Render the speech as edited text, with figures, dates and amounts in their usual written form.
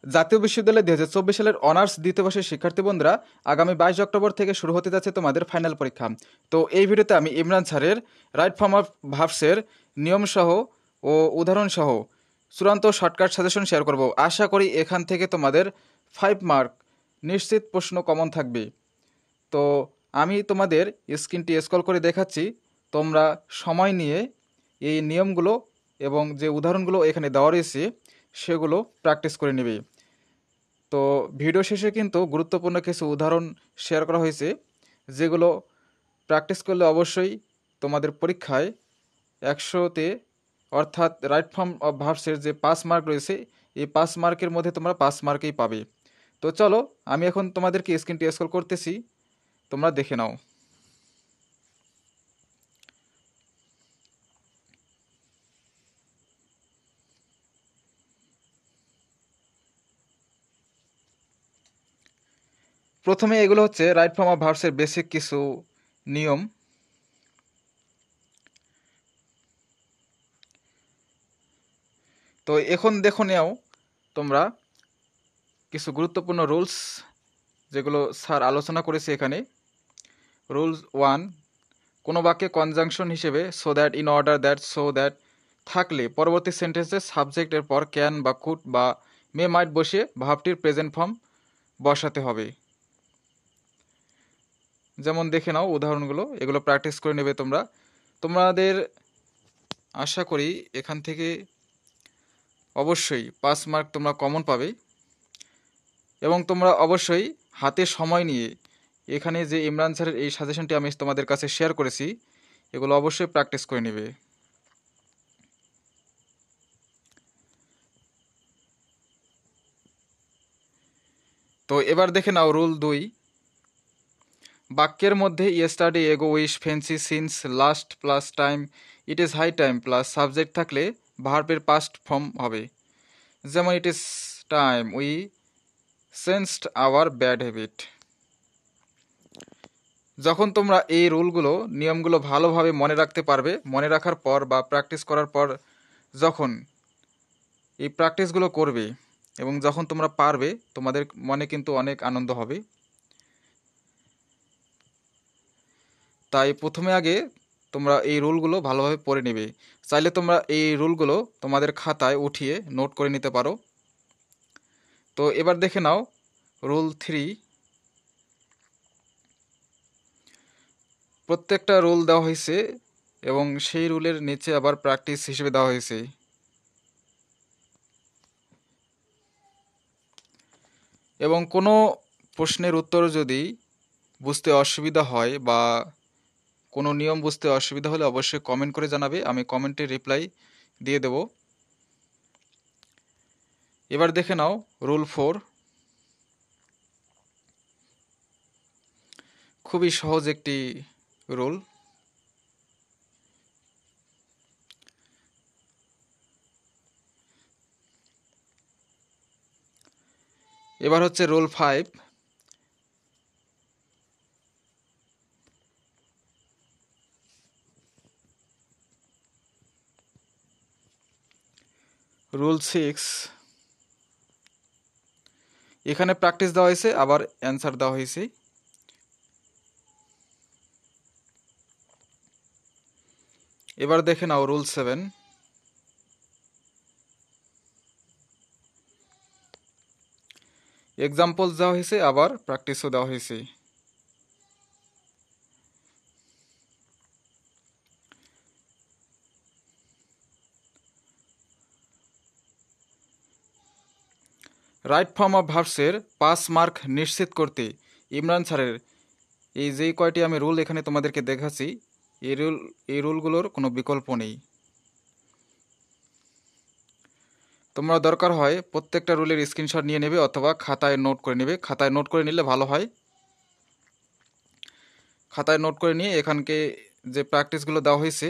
জাতীয় বিশ্ববিদ্যালয় 2024 সালের অনার্স দ্বিতীয় বর্ষের শিক্ষার্থী বন্ধুরা, আগামী 22 অক্টোবর থেকে শুরু হতে যাচ্ছে তোমাদের ফাইনাল পরীক্ষা। তো এই ভিডিওতে আমি ইমরান স্যারের রাইট ফর্ম অফ ভার্বসের নিয়মসহ ও উদাহরণসহ চূড়ান্ত শর্টকাট সাজেশন শেয়ার করব। আশা করি এখান থেকে তোমাদের 5 মার্ক নিশ্চিত প্রশ্ন কমন থাকবে। তো আমি তোমাদের স্ক্রিনটি স্ক্রল করে দেখাচ্ছি, তোমরা সময় নিয়ে এই নিয়মগুলো এবং যে উদাহরণগুলো এখানে দেওয়া রয়েছে সেগুলো প্র্যাকটিস করে নেবে। তো ভিডিও শেষে কিন্তু গুরুত্বপূর্ণ কিছু উদাহরণ শেয়ার করা হয়েছে, যেগুলো প্র্যাকটিস করলে অবশ্যই তোমাদের পরীক্ষায় 100-তে অর্থাৎ রাইট ফর্ম অফ ভার্বসের যে 5 মার্ক রয়েছে, এই 5 মার্কের মধ্যে তোমরা 5 মার্কেই পাবে। তো চলো আমি এখন তোমাদেরকে স্ক্রিনটি স্ক্রল করতেছি, তোমরা দেখে নাও। প্রথমে এগুলো হচ্ছে রাইট ফর্ম অফ ভার্বসের বেসিক কিছু নিয়ম। তো এখন দেখো নেও তোমরা কিছু গুরুত্বপূর্ণ রুলস যেগুলো স্যার আলোচনা করেছে এখানে। রুলস 1, কোনো বাক্যে কনজাংশন হিসেবে so that, in order that, so that থাকলে পরবর্তী সেন্টেন্সে সাবজেক্টের পর ক্যান বা কুড বা মে মাইট বসিয়ে ভার্বটির প্রেজেন্ট ফর্ম বসাতে হবে। যেমন দেখে নাও উদাহরণগুলো, এগুলো প্র্যাকটিস করে নেবে তোমরা। তোমাদের আশা করি এখান থেকে অবশ্যই 5 মার্ক তোমরা কমন পাবে, এবং তোমরা অবশ্যই হাতে সময় নিয়ে এখানে যে ইমরান স্যারের এই সাজেশনটি আমি তোমাদের কাছে শেয়ার করেছি, এগুলো অবশ্যই প্র্যাকটিস করে নেবে। তো এবার দেখে নাও রুল 2, বাক্যের মধ্যে yesterday, ago, wish, fancy, since, last plus time, it is high time plus subject থাকলে ভার্বের পাস্ট ফর্ম হবে। যেমন it is time we sensed our bad habit. যখন তোমরা এই রুলগুলো, নিয়মগুলো ভালোভাবে মনে রাখতে পারবে, মনে রাখার পর বা প্র্যাকটিস করার পর যখন এই প্র্যাকটিসগুলো করবে এবং যখন তোমরা পারবে, তোমাদের মনে কিন্তু অনেক আনন্দ হবে। তাই প্রথমে আগে তোমরা এই রুলগুলো ভালোভাবে পড়ে নেবে। চাইলে তোমরা এই রুলগুলো তোমাদের খাতায় উঠিয়ে নোট করে নিতে পারো। তো এবার দেখে নাও রুল 3, প্রত্যেকটা রুল দেওয়া হয়েছে এবং সেই রুলের নিচে আবার প্র্যাকটিস হিসেবে দেওয়া হয়েছে। এবং কোনো প্রশ্নের উত্তর যদি বুঝতে অসুবিধা হয় বা কোনো নিয়ম বুঝতে অসুবিধা হলে অবশ্যই কমেন্ট করে জানাবে, আমি কমেন্টে রিপ্লাই দিয়ে দেব। এবার দেখে নাও রুল 4, খুবই সহজ একটি রুল। এবার হচ্ছে রুল 5, রুল 6, এখানে প্র্যাকটিস দেওয়া হয়েছে আবার অ্যান্সার দেওয়া হয়েছে। এবার দেখে নাও রুল 7, এক্সাম্পলস দেওয়া হয়েছে আবার প্র্যাকটিসও দেওয়া হয়েছে। রাইট ফর্ম অফ ভার্বসের 5 মার্ক নিশ্চিত করতে ইমরান স্যারের এই যেই কয়টি আমি রুল এখানে তোমাদেরকে দেখাচ্ছি, এই রুলগুলোর কোনো বিকল্প নেই। তোমরা দরকার হয় প্রত্যেকটা রুলের স্ক্রিনশট নিয়ে নেবে অথবা খাতায় নোট করে নেবে। খাতায় নোট করে নিলে ভালো হয়। খাতায় নোট করে নিয়ে এখানকে যে প্র্যাকটিসগুলো দেওয়া হয়েছে